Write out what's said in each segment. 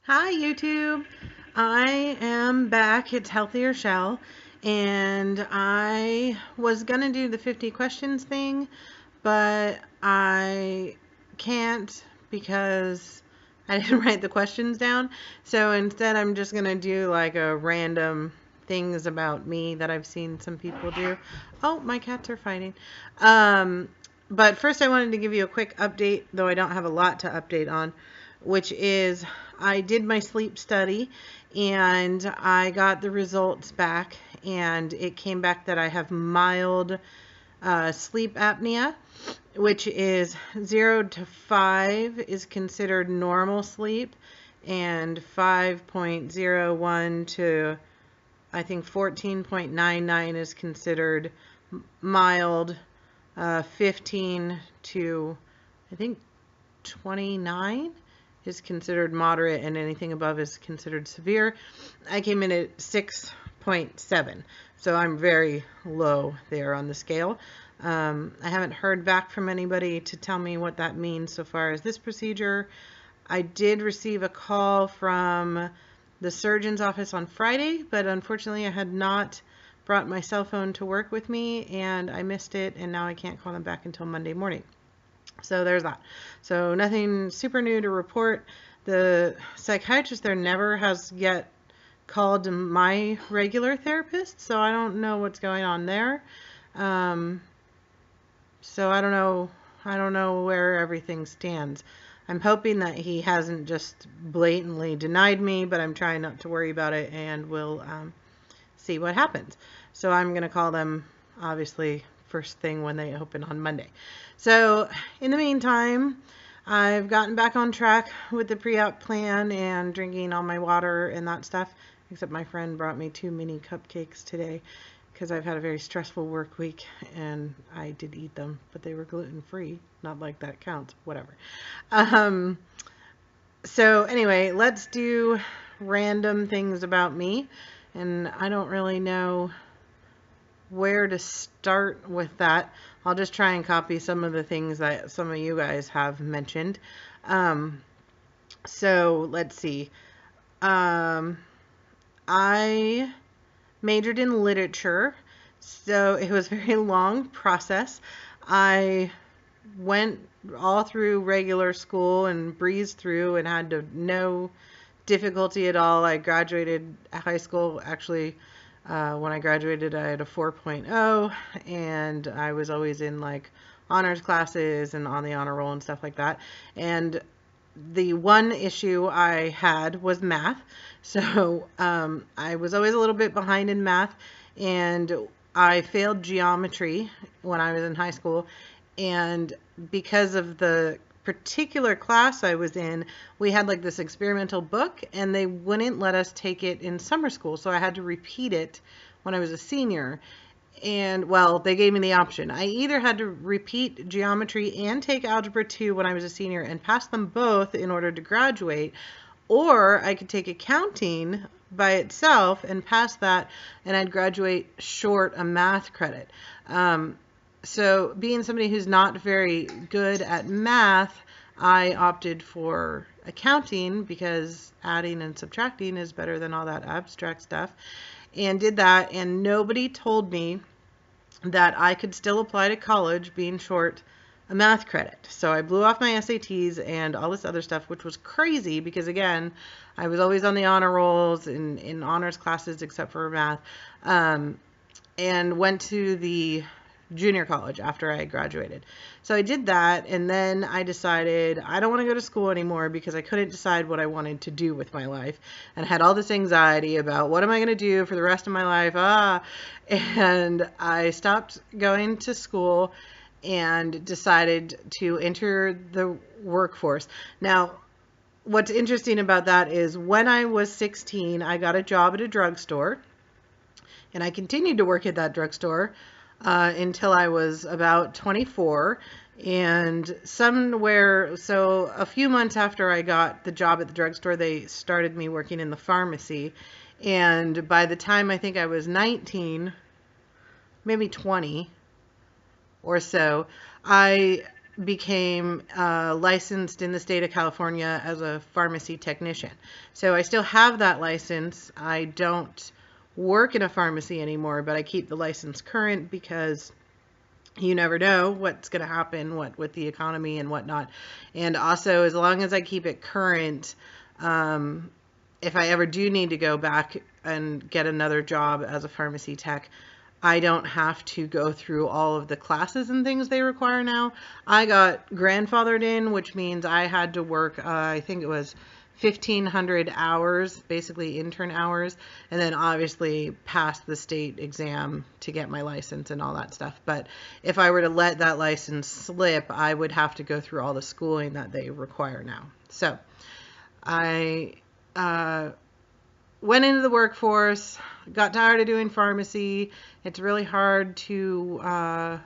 Hi YouTube. I am back. It's Healthier Shell, and I was gonna do the 50 questions thing, but I can't because I didn't write the questions down. So instead I'm just gonna do like a random things about me that I've seen some people do. Oh, my cats are fighting. Um, but first I wanted to give you a quick update, though I don't have a lot to update on, which is I did my sleep study and I got the results back, and it came back that I have mild sleep apnea, which is 0 to 5 is considered normal sleep, and 5.01 to I think 14.99 is considered mild. 15 to I think 29 is considered moderate, and anything above is considered severe. I came in at 6.7, so I'm very low there on the scale. I haven't heard back from anybody to tell me what that means so far as this procedure. I did receive a call from the surgeon's office on Friday, but unfortunately I had not brought my cell phone to work with me and I missed it, and now I can't call them back until Monday morning. So there's that. So nothing super new to report. The psychiatrist there never has yet called my regular therapist, so I don't know what's going on there. Um, so I don't know where everything stands. I'm hoping that he hasn't just blatantly denied me, but I'm trying not to worry about it, and we'll see what happens. So I'm going to call them, obviously, first thing when they open on Monday. So in the meantime, I've gotten back on track with the pre-op plan and drinking all my water and that stuff, except my friend brought me 2 mini cupcakes today because I've had a very stressful work week, and I did eat them, but they were gluten-free. Not like that counts, whatever. Um, so anyway, let's do random things about me, and I don't really know where to start with that. I'll just try and copy some of the things that some of you guys have mentioned. Um, so let's see. Um, I majored in literature, so it was a very long process. I went all through regular school and breezed through and had no difficulty at all. I graduated high school. Actually, when I graduated, I had a 4.0, and I was always in like honors classes and on the honor roll and stuff like that. And the one issue I had was math. So I was always a little bit behind in math, and I failed geometry when I was in high school. And because of the particular class I was in, we had like this experimental book, and they wouldn't let us take it in summer school. So I had to repeat it when I was a senior. And well, they gave me the option. I either had to repeat geometry and take algebra 2 when I was a senior and pass them both in order to graduate, or I could take accounting by itself and pass that, and I'd graduate short a math credit. So being somebody who's not very good at math, I opted for accounting because adding and subtracting is better than all that abstract stuff, and did that, and nobody told me that I could still apply to college being short a math credit. So I blew off my SATs and all this other stuff, which was crazy because, again, I was always on the honor rolls in honors classes except for math, and went to the junior college after I graduated. So I did that, and then I decided I don't want to go to school anymore because I couldn't decide what I wanted to do with my life, and had all this anxiety about what am I going to do for the rest of my life. And I stopped going to school and decided to enter the workforce. Now, what's interesting about that is when I was 16, I got a job at a drugstore, and I continued to work at that drugstore until I was about 24. And so a few months after I got the job at the drugstore, they started me working in the pharmacy. And by the time I think I was 19, maybe 20 or so, I became licensed in the state of California as a pharmacy technician. So I still have that license. I don't work in a pharmacy anymore, but I keep the license current because you never know what's going to happen, what with the economy and whatnot. And also, as long as I keep it current, if I ever do need to go back and get another job as a pharmacy tech, I don't have to go through all of the classes and things they require now. I got grandfathered in, which means I had to work, I think it was 1,500 hours, basically intern hours, and then obviously pass the state exam to get my license and all that stuff. But if I were to let that license slip, I would have to go through all the schooling that they require now. So I went into the workforce, got tired of doing pharmacy. It's really hard to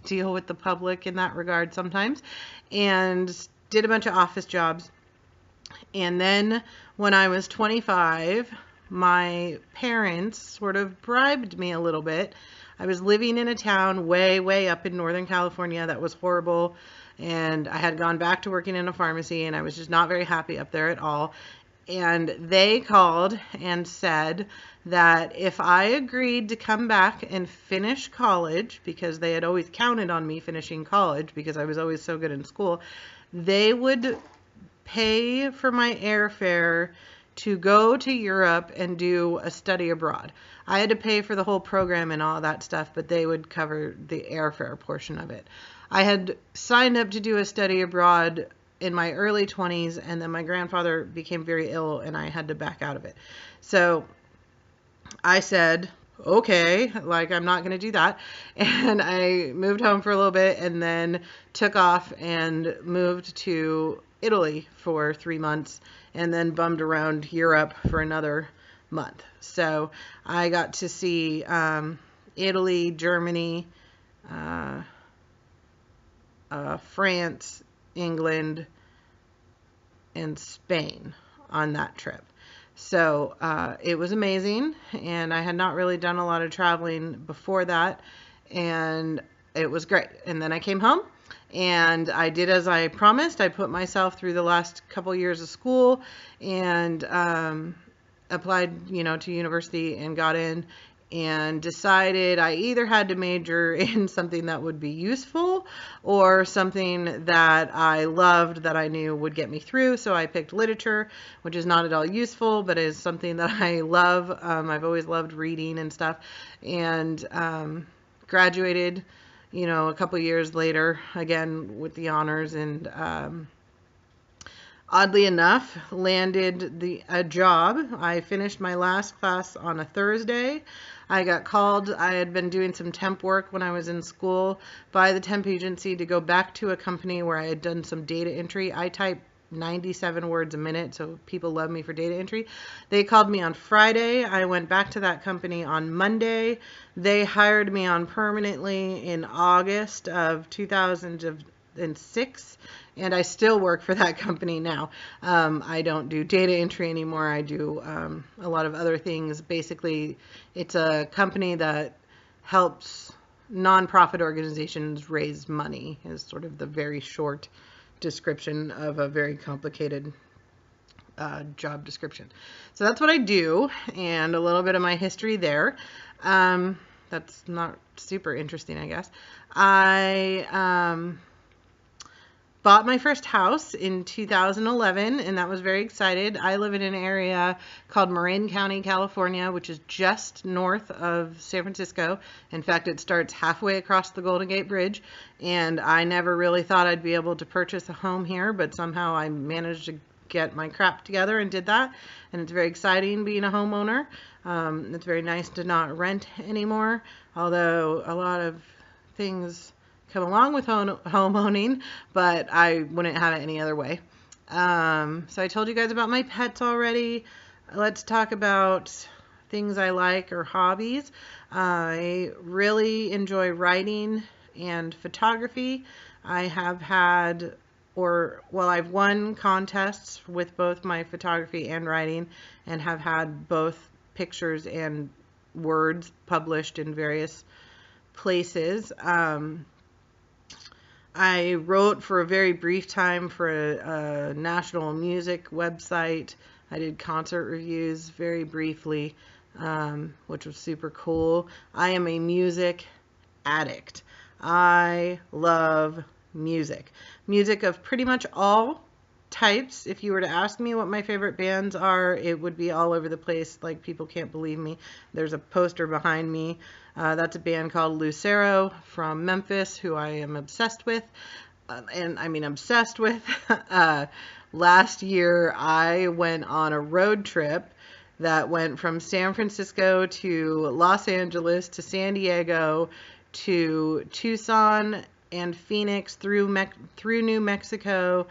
deal with the public in that regard sometimes, and did a bunch of office jobs. And then when I was 25, my parents sort of bribed me a little bit. I was living in a town way, way up in Northern California that was horrible, and I had gone back to working in a pharmacy, and I was just not very happy up there at all. And they called and said that if I agreed to come back and finish college, because they had always counted on me finishing college because I was always so good in school, they would pay for my airfare to go to Europe and do a study abroad. I had to pay for the whole program and all that stuff, but they would cover the airfare portion of it. I had signed up to do a study abroad in my early 20s, and then my grandfather became very ill and I had to back out of it. So I said, okay, like I'm not going to do that. And I moved home for a little bit and then took off and moved to Italy for 3 months and then bummed around Europe for another month. So I got to see Italy, Germany, France, England, and Spain on that trip. So it was amazing, and I had not really done a lot of traveling before that, and it was great. And then I came home, and I did as I promised. I put myself through the last couple years of school and applied, to university and got in, and decided I either had to major in something that would be useful or something that I loved that I knew would get me through. So I picked literature, which is not at all useful, but is something that I love. I've always loved reading and stuff, and graduated, a couple years later, again with the honors, and oddly enough, landed a job. I finished my last class on a Thursday. I got called. I had been doing some temp work when I was in school by the temp agency to go back to a company where I had done some data entry. I type 97 words a minute, so people love me for data entry. They called me on Friday. I went back to that company on Monday. They hired me on permanently in August of 2006. And I still work for that company now. I don't do data entry anymore. I do a lot of other things. Basically, it's a company that helps nonprofit organizations raise money, is sort of the very short description of a very complicated job description. So that's what I do, and a little bit of my history there. That's not super interesting, I guess. I bought my first house in 2011, and that was very excited. I live in an area called Marin County, California, which is just north of San Francisco. In fact, it starts halfway across the Golden Gate Bridge, and I never really thought I'd be able to purchase a home here, but somehow I managed to get my crap together and did that, and it's very exciting being a homeowner. It's very nice to not rent anymore, although a lot of things come along with home owning, but I wouldn't have it any other way. So I told you guys about my pets already. Let's talk about things I like or hobbies. I really enjoy writing and photography. I have had, I've won contests with both my photography and writing, and have had both pictures and words published in various places. I wrote for a very brief time for a national music website. I did concert reviews very briefly, which was super cool. I am a music addict. I love music. Music of pretty much all types. If you were to ask me what my favorite bands are, it would be all over the place. Like, people can't believe me. There's a poster behind me. That's a band called Lucero from Memphis, who I am obsessed with. And I mean, obsessed with. Last year, I went on a road trip that went from San Francisco to Los Angeles to San Diego to Tucson and Phoenix through New Mexico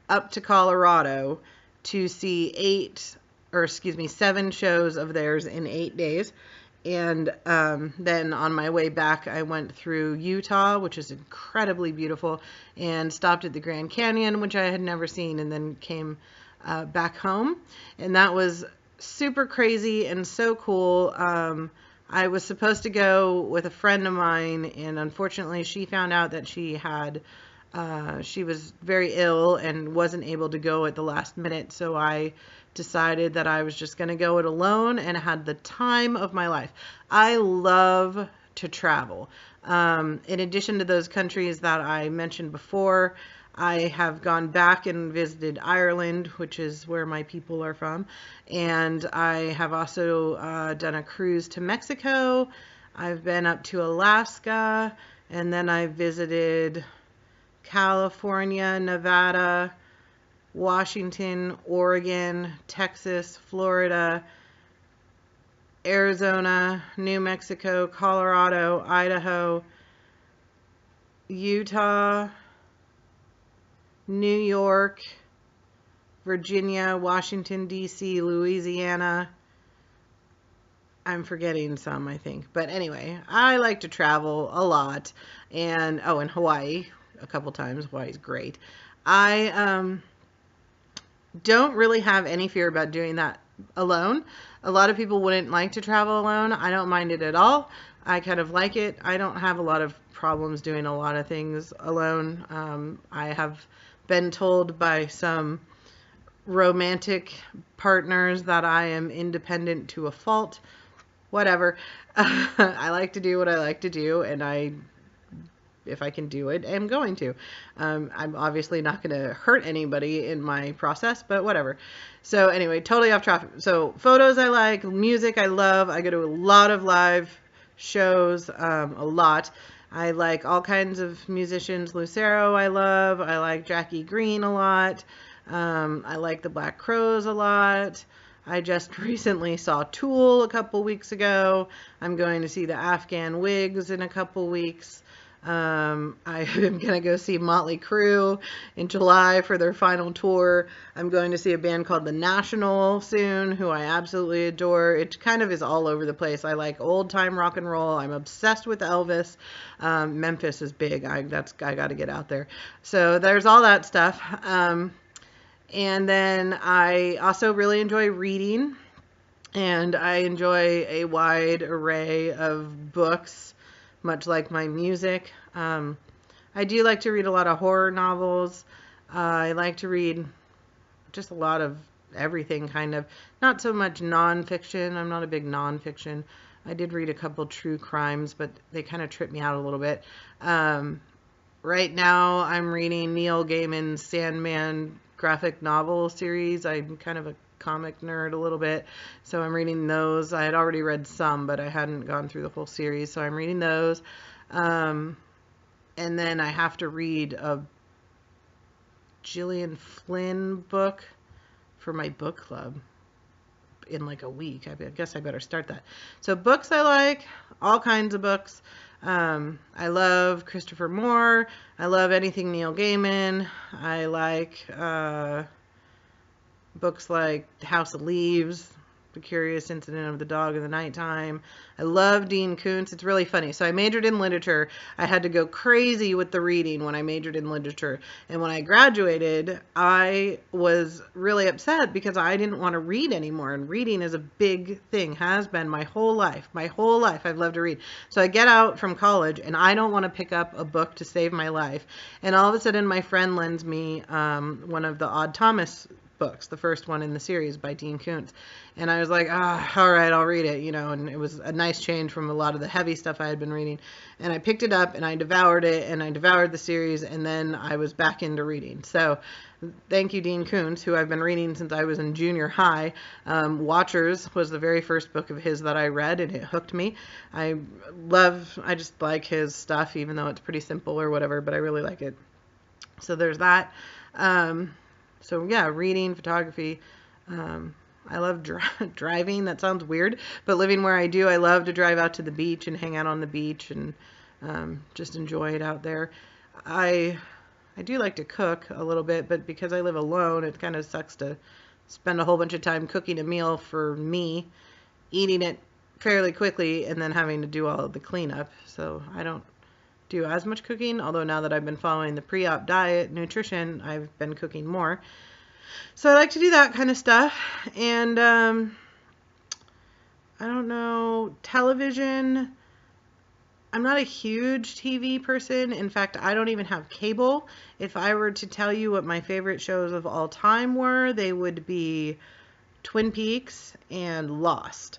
up to Colorado to see 7 shows of theirs in 8 days. And then on my way back, I went through Utah, which is incredibly beautiful, and stopped at the Grand Canyon, which I had never seen, and then came back home. And that was super crazy and so cool. I was supposed to go with a friend of mine, and unfortunately, she found out that she was very ill and wasn't able to go at the last minute, so I decided that I was just going to go it alone, and had the time of my life. I love to travel. In addition to those countries that I mentioned before, I have gone back and visited Ireland, which is where my people are from, and I have also done a cruise to Mexico. I've been up to Alaska, and then I visited California, Nevada, Washington, Oregon, Texas, Florida, Arizona, New Mexico, Colorado, Idaho, Utah, New York, Virginia, Washington, D.C., Louisiana. I'm forgetting some, I think. But anyway, I like to travel a lot. And Hawaii a couple times. Hawaii's great. I don't really have any fear about doing that alone. A lot of people wouldn't like to travel alone. I don't mind it at all. I kind of like it. I don't have a lot of problems doing a lot of things alone. I have been told by some romantic partners that I am independent to a fault. Whatever. I like to do what I like to do, and if I can do it, I'm going to. I'm obviously not going to hurt anybody in my process, but whatever. So anyway, totally off topic. So photos I like, music I love. I go to a lot of live shows, a lot. I like all kinds of musicians. Lucero I love. I like Jackie Green a lot. I like the Black Crowes a lot. I just recently saw Tool a couple weeks ago. I'm going to see the Afghan Wigs in a couple weeks. I am going to go see Motley Crue in July for their final tour. I'm going to see a band called The National soon, who I absolutely adore. It kind of is all over the place. I like old time rock and roll. I'm obsessed with Elvis. Memphis is big. I got to get out there. So there's all that stuff. And then I also really enjoy reading, and I enjoy a wide array of books, much like my music. I do like to read a lot of horror novels. I like to read just a lot of everything, kind of. Not so much nonfiction. I'm not a big nonfiction. I did read a couple true crimes, but they kind of tripped me out a little bit. Right now, I'm reading Neil Gaiman's Sandman graphic novel series. I'm kind of a comic nerd a little bit, so I'm reading those. I had already read some, but I hadn't gone through the whole series, so I'm reading those. And then I have to read a Gillian Flynn book for my book club in like a week. I guess I better start that. So books I like, all kinds of books. I love Christopher Moore. I love anything Neil Gaiman. I like books like House of Leaves, The Curious Incident of the Dog in the Nighttime. I love Dean Koontz. It's really funny. So I majored in literature. I had to go crazy with the reading when I majored in literature. And when I graduated, I was really upset because I didn't want to read anymore. And reading is a big thing, has been my whole life. My whole life I've loved to read. So I get out from college and I don't want to pick up a book to save my life. And all of a sudden my friend lends me one of the Odd Thomas books, the first one in the series by Dean Koontz. And I was like, all right, I'll read it, and it was a nice change from a lot of the heavy stuff I had been reading. And I picked it up and I devoured it, and I devoured the series, and then I was back into reading. So thank you, Dean Koontz, who I've been reading since I was in junior high. Watchers was the very first book of his that I read, and it hooked me. I just like his stuff, even though it's pretty simple or whatever, but I really like it. So there's that. So yeah, reading, photography. I love driving. That sounds weird, but living where I do, I love to drive out to the beach and hang out on the beach and just enjoy it out there. I do like to cook a little bit, but because I live alone, it kind of sucks to spend a whole bunch of time cooking a meal for me, eating it fairly quickly, and then having to do all of the cleanup. So I don't do as much cooking, although now that I've been following the pre-op diet nutrition, I've been cooking more. So I like to do that kind of stuff. And I don't know, television, I'm not a huge TV person. In fact, I don't even have cable. If I were to tell you what my favorite shows of all time were, they would be Twin Peaks and Lost.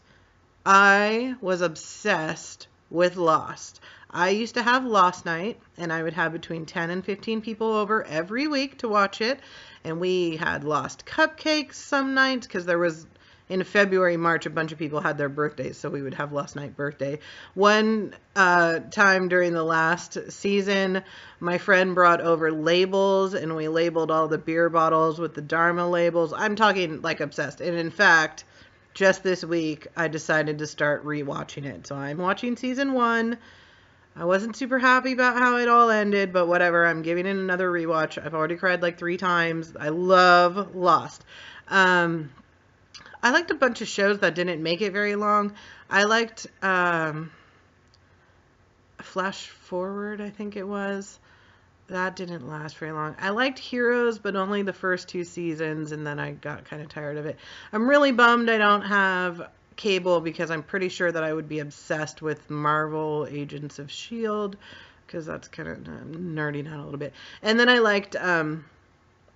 I was obsessed with Lost. I used to have Lost Night, and I would have between 10 and 15 people over every week to watch it. And we had Lost cupcakes some nights because there was, in February, March, a bunch of people had their birthdays, so we would have Lost Night birthday. One time during the last season, my friend brought over labels, and we labeled all the beer bottles with the Dharma labels. I'm talking like obsessed. And in fact, just this week, I decided to start rewatching it. So I'm watching season 1. I wasn't super happy about how it all ended, but whatever. I'm giving it another rewatch. I've already cried like 3 times. I love Lost. I liked a bunch of shows that didn't make it very long. I liked Flash Forward, I think it was. That didn't last very long. I liked Heroes, but only the first 2 seasons, and then I got kind of tired of it. I'm really bummed I don't have cable because I'm pretty sure that I would be obsessed with Marvel Agents of S.H.I.E.L.D. because that's kind of nerding out a little bit. And then I liked a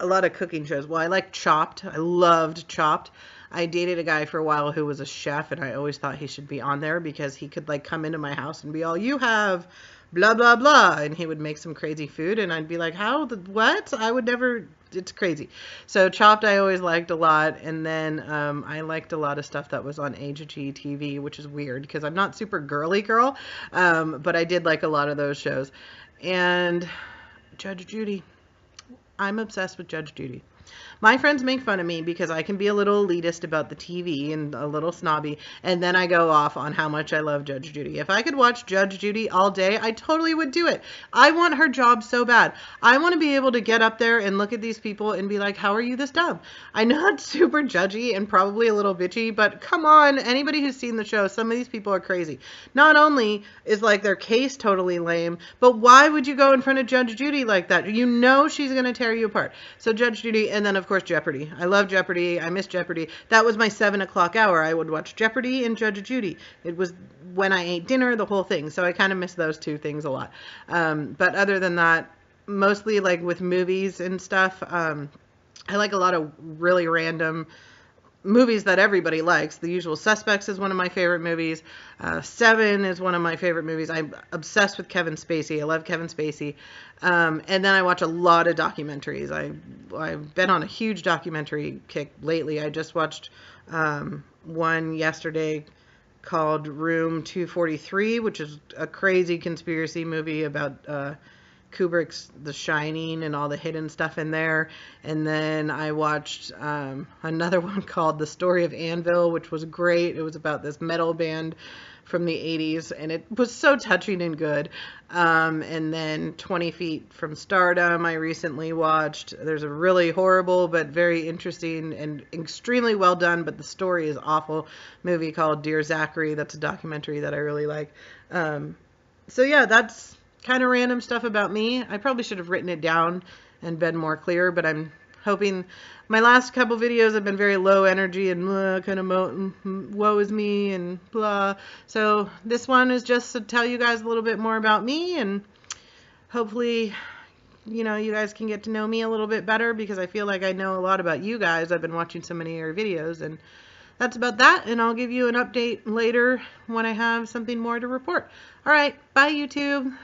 lot of cooking shows. Well, I liked Chopped. I loved Chopped. I dated a guy for a while who was a chef, and I always thought he should be on there because he could like come into my house and be all, you have blah, blah, blah. And he would make some crazy food, and I'd be like, what? I would never, it's crazy. So Chopped I always liked a lot. And then I liked a lot of stuff that was on HGTV, which is weird because I'm not super girly girl, but I did like a lot of those shows. And Judge Judy. I'm obsessed with Judge Judy. My friends make fun of me because I can be a little elitist about the TV and a little snobby, and then I go off on how much I love Judge Judy. If I could watch Judge Judy all day, I totally would do it. I want her job so bad. I want to be able to get up there and look at these people and be like, how are you this dumb? I know it's super judgy and probably a little bitchy, but come on, anybody who's seen the show, some of these people are crazy. Not only is like their case totally lame, but why would you go in front of Judge Judy like that? You know she's going to tear you apart. So Judge Judy, and then of course Jeopardy. I love Jeopardy. I miss Jeopardy. That was my 7 o'clock hour. I would watch Jeopardy and Judge Judy. It was when I ate dinner, the whole thing. So I kind of miss those 2 things a lot. But other than that, mostly like with movies and stuff, I like a lot of really random movies that everybody likes. The Usual Suspects is one of my favorite movies. Seven is one of my favorite movies. I'm obsessed with Kevin Spacey. I love Kevin Spacey. And then I watch a lot of documentaries. I've been on a huge documentary kick lately. I just watched one yesterday called Room 243, which is a crazy conspiracy movie about Kubrick's The Shining and all the hidden stuff in there. And then I watched another one called The Story of Anvil, which was great. It was about this metal band from the 80s, and it was so touching and good. And then 20 Feet from Stardom, I recently watched. There's a really horrible but very interesting and extremely well done, but the story is awful, movie called Dear Zachary. That's a documentary that I really like. So yeah, that's kind of random stuff about me. I probably should have written it down and been more clear, but I'm hoping. My last couple videos have been very low energy and kind of woe is me and blah. So this one is just to tell you guys a little bit more about me, and hopefully, you know, you guys can get to know me a little bit better, because I feel like I know a lot about you guys. I've been watching so many of your videos, and that's about that, and I'll give you an update later when I have something more to report. All right, bye YouTube.